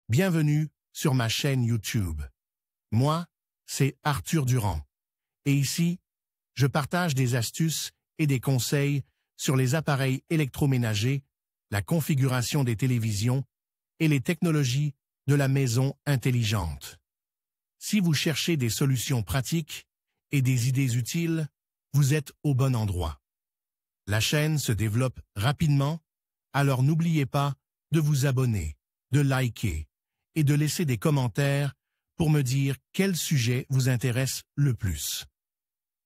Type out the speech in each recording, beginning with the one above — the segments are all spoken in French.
Bienvenue sur ma chaîne YouTube. Moi, c'est Arthur Durand. Et ici, je partage des astuces et des conseils sur les appareils électroménagers, la configuration des télévisions et les technologies de la maison intelligente. Si vous cherchez des solutions pratiques et des idées utiles, vous êtes au bon endroit. La chaîne se développe rapidement, alors n'oubliez pas de vous abonner, de liker et de laisser des commentaires pour me dire quel sujet vous intéresse le plus.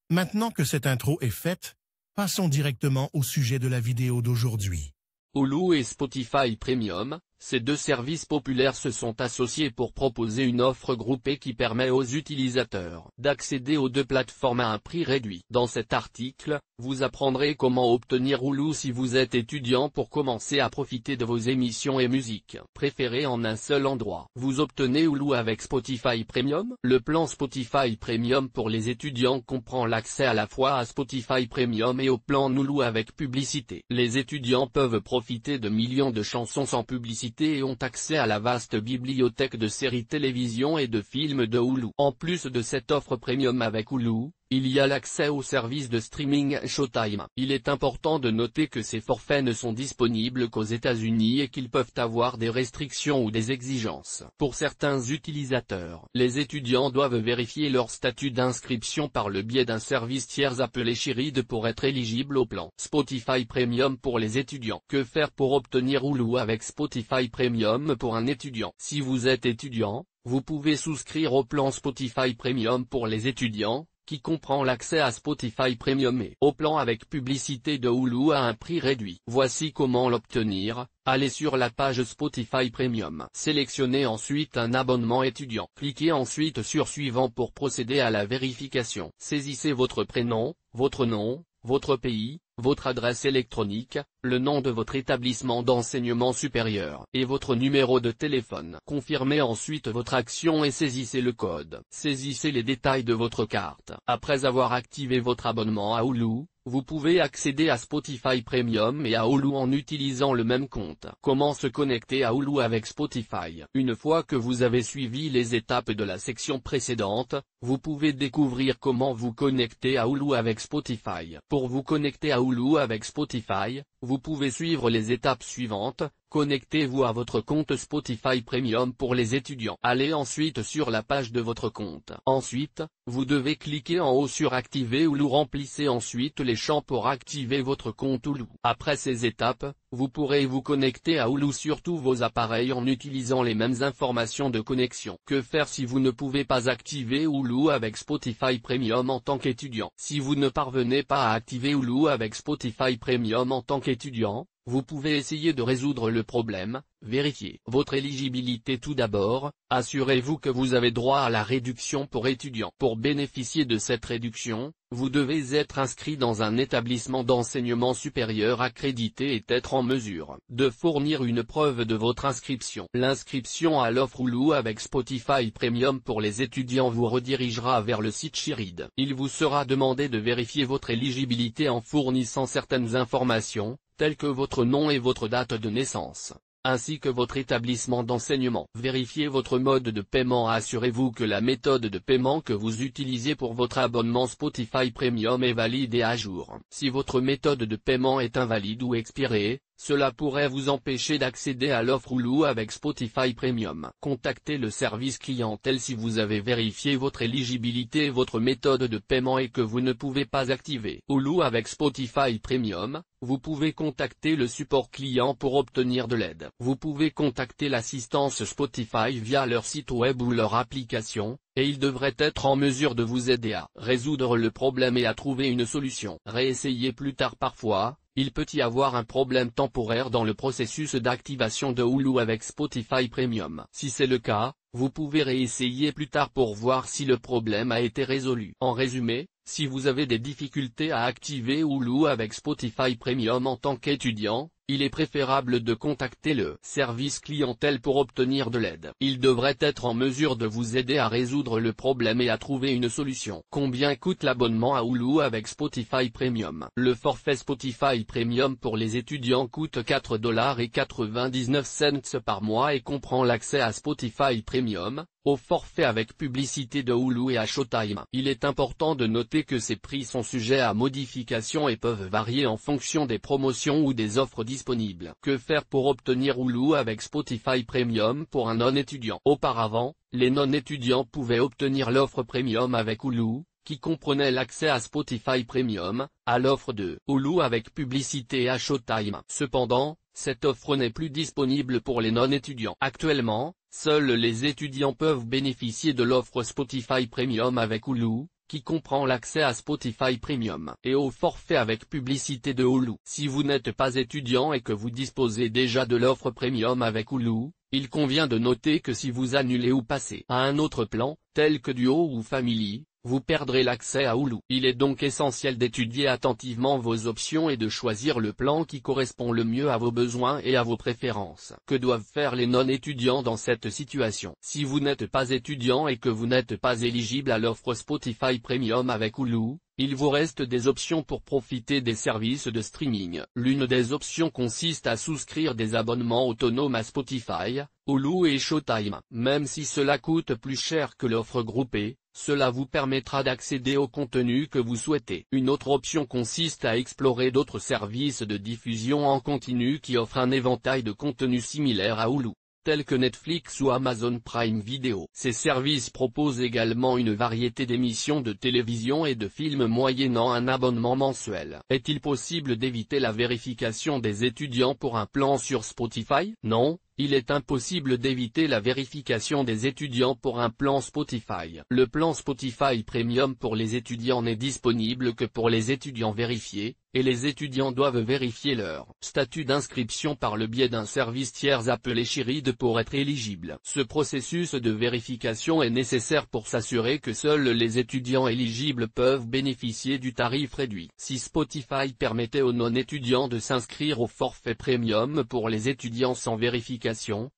Maintenant que cette intro est faite, passons directement au sujet de la vidéo d'aujourd'hui. Hulu et Spotify Premium, ces deux services populaires se sont associés pour proposer une offre groupée qui permet aux utilisateurs d'accéder aux deux plateformes à un prix réduit. Dans cet article, vous apprendrez comment obtenir Hulu si vous êtes étudiant pour commencer à profiter de vos émissions et musiques préférées en un seul endroit. Vous obtenez Hulu avec Spotify Premium. Le plan Spotify Premium pour les étudiants comprend l'accès à la fois à Spotify Premium et au plan Hulu avec publicité. Les étudiants peuvent profiter de millions de chansons sans publicité et ont accès à la vaste bibliothèque de séries télévision et de films de Hulu. En plus de cette offre premium avec Hulu, il y a l'accès au service de streaming Showtime. Il est important de noter que ces forfaits ne sont disponibles qu'aux États-Unis et qu'ils peuvent avoir des restrictions ou des exigences. Pour certains utilisateurs, les étudiants doivent vérifier leur statut d'inscription par le biais d'un service tiers appelé Shiride pour être éligible au plan Spotify Premium pour les étudiants. Que faire pour obtenir Hulu avec Spotify Premium pour un étudiant? Si vous êtes étudiant, vous pouvez souscrire au plan Spotify Premium pour les étudiants, qui comprend l'accès à Spotify Premium et au plan avec publicité de Hulu à un prix réduit. Voici comment l'obtenir. Allez sur la page Spotify Premium. Sélectionnez ensuite un abonnement étudiant. Cliquez ensuite sur Suivant pour procéder à la vérification. Saisissez votre prénom, votre nom, votre pays, votre adresse électronique, le nom de votre établissement d'enseignement supérieur et votre numéro de téléphone. Confirmez ensuite votre action et saisissez le code. Saisissez les détails de votre carte. Après avoir activé votre abonnement à Hulu, vous pouvez accéder à Spotify Premium et à Hulu en utilisant le même compte. Comment se connecter à Hulu avec Spotify? Une fois que vous avez suivi les étapes de la section précédente, vous pouvez découvrir comment vous connecter à Hulu avec Spotify. Pour vous connecter à Hulu avec Spotify, vous pouvez suivre les étapes suivantes. Connectez-vous à votre compte Spotify Premium pour les étudiants. Allez ensuite sur la page de votre compte. Ensuite, vous devez cliquer en haut sur Activer Hulu. Remplissez ensuite les champs pour activer votre compte Hulu. Après ces étapes, vous pourrez vous connecter à Hulu sur tous vos appareils en utilisant les mêmes informations de connexion. Que faire si vous ne pouvez pas activer Hulu avec Spotify Premium en tant qu'étudiant? Si vous ne parvenez pas à activer Hulu avec Spotify Premium en tant qu'étudiant, vous pouvez essayer de résoudre le problème. Vérifiez votre éligibilité tout d'abord. Assurez-vous que vous avez droit à la réduction pour étudiants. Pour bénéficier de cette réduction, vous devez être inscrit dans un établissement d'enseignement supérieur accrédité et être en mesure de fournir une preuve de votre inscription. L'inscription à l'offre Hulu avec Spotify Premium pour les étudiants vous redirigera vers le site Shiride. Il vous sera demandé de vérifier votre éligibilité en fournissant certaines informations, telles que votre nom et votre date de naissance, ainsi que votre établissement d'enseignement. Vérifiez votre mode de paiement. Assurez-vous que la méthode de paiement que vous utilisez pour votre abonnement Spotify Premium est valide et à jour. Si votre méthode de paiement est invalide ou expirée, cela pourrait vous empêcher d'accéder à l'offre Hulu avec Spotify Premium. Contactez le service clientèle si vous avez vérifié votre éligibilité et votre méthode de paiement et que vous ne pouvez pas activer Hulu avec Spotify Premium. Vous pouvez contacter le support client pour obtenir de l'aide. Vous pouvez contacter l'assistance Spotify via leur site web ou leur application, et ils devraient être en mesure de vous aider à résoudre le problème et à trouver une solution. Réessayez plus tard. Parfois, il peut y avoir un problème temporaire dans le processus d'activation de Hulu avec Spotify Premium. Si c'est le cas, vous pouvez réessayer plus tard pour voir si le problème a été résolu. En résumé, si vous avez des difficultés à activer Hulu avec Spotify Premium en tant qu'étudiant, il est préférable de contacter le service clientèle pour obtenir de l'aide. Il devrait être en mesure de vous aider à résoudre le problème et à trouver une solution. Combien coûte l'abonnement à Hulu avec Spotify Premium? Le forfait Spotify Premium pour les étudiants coûte $4,99 par mois et comprend l'accès à Spotify Premium, au forfait avec publicité de Hulu et à Showtime. Il est important de noter que ces prix sont sujets à modification et peuvent varier en fonction des promotions ou des offres disponibles. Que faire pour obtenir Hulu avec Spotify Premium pour un non-étudiant? Auparavant, les non-étudiants pouvaient obtenir l'offre Premium avec Hulu, qui comprenait l'accès à Spotify Premium, à l'offre de Hulu avec publicité et à Showtime. Cependant, cette offre n'est plus disponible pour les non-étudiants. Actuellement, seuls les étudiants peuvent bénéficier de l'offre Spotify Premium avec Hulu, qui comprend l'accès à Spotify Premium et au forfait avec publicité de Hulu. Si vous n'êtes pas étudiant et que vous disposez déjà de l'offre Premium avec Hulu, il convient de noter que si vous annulez ou passez à un autre plan, tel que Duo ou Family, vous perdrez l'accès à Hulu. Il est donc essentiel d'étudier attentivement vos options et de choisir le plan qui correspond le mieux à vos besoins et à vos préférences. Que doivent faire les non-étudiants dans cette situation? Si vous n'êtes pas étudiant et que vous n'êtes pas éligible à l'offre Spotify Premium avec Hulu, il vous reste des options pour profiter des services de streaming. L'une des options consiste à souscrire des abonnements autonomes à Spotify, Hulu et Showtime. Même si cela coûte plus cher que l'offre groupée, cela vous permettra d'accéder au contenu que vous souhaitez. Une autre option consiste à explorer d'autres services de diffusion en continu qui offrent un éventail de contenus similaires à Hulu, tels que Netflix ou Amazon Prime Video. Ces services proposent également une variété d'émissions de télévision et de films moyennant un abonnement mensuel. Est-il possible d'éviter la vérification des étudiants pour un plan sur Spotify? Non. Il est impossible d'éviter la vérification des étudiants pour un plan Spotify. Le plan Spotify Premium pour les étudiants n'est disponible que pour les étudiants vérifiés, et les étudiants doivent vérifier leur statut d'inscription par le biais d'un service tiers appelé Shirid pour être éligible. Ce processus de vérification est nécessaire pour s'assurer que seuls les étudiants éligibles peuvent bénéficier du tarif réduit. Si Spotify permettait aux non-étudiants de s'inscrire au forfait Premium pour les étudiants sans vérification,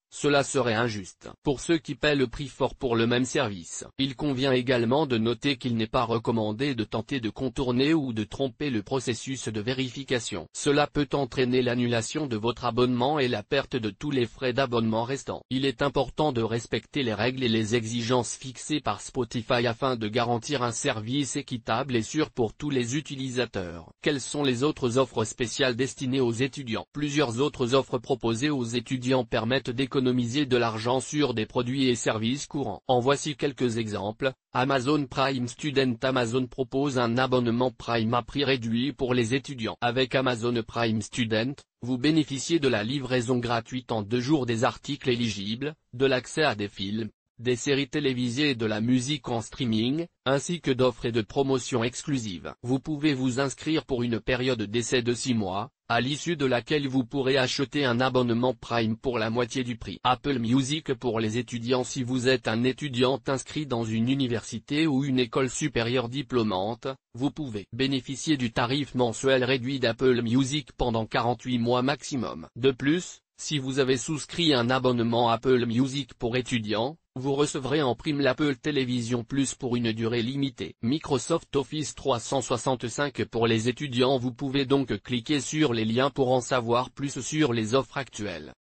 cela serait injuste pour ceux qui paient le prix fort pour le même service. Il convient également de noter qu'il n'est pas recommandé de tenter de contourner ou de tromper le processus de vérification. Cela peut entraîner l'annulation de votre abonnement et la perte de tous les frais d'abonnement restants. Il est important de respecter les règles et les exigences fixées par Spotify afin de garantir un service équitable et sûr pour tous les utilisateurs. Quelles sont les autres offres spéciales destinées aux étudiants? Plusieurs autres offres proposées aux étudiants permettent d'économiser de l'argent sur des produits et services courants. En voici quelques exemples. Amazon Prime Student. Amazon propose un abonnement Prime à prix réduit pour les étudiants. Avec Amazon Prime Student, vous bénéficiez de la livraison gratuite en 2 jours des articles éligibles, de l'accès à des films, des séries télévisées et de la musique en streaming, ainsi que d'offres et de promotions exclusives. Vous pouvez vous inscrire pour une période d'essai de 6 mois, à l'issue de laquelle vous pourrez acheter un abonnement Prime pour la moitié du prix. Apple Music pour les étudiants. Si vous êtes un étudiant inscrit dans une université ou une école supérieure diplômante, vous pouvez bénéficier du tarif mensuel réduit d'Apple Music pendant 48 mois maximum. De plus, si vous avez souscrit un abonnement Apple Music pour étudiants, vous recevrez en prime l'Apple Television Plus pour une durée limitée. Microsoft Office 365 pour les étudiants. Vous pouvez donc cliquer sur les liens pour en savoir plus sur les offres actuelles.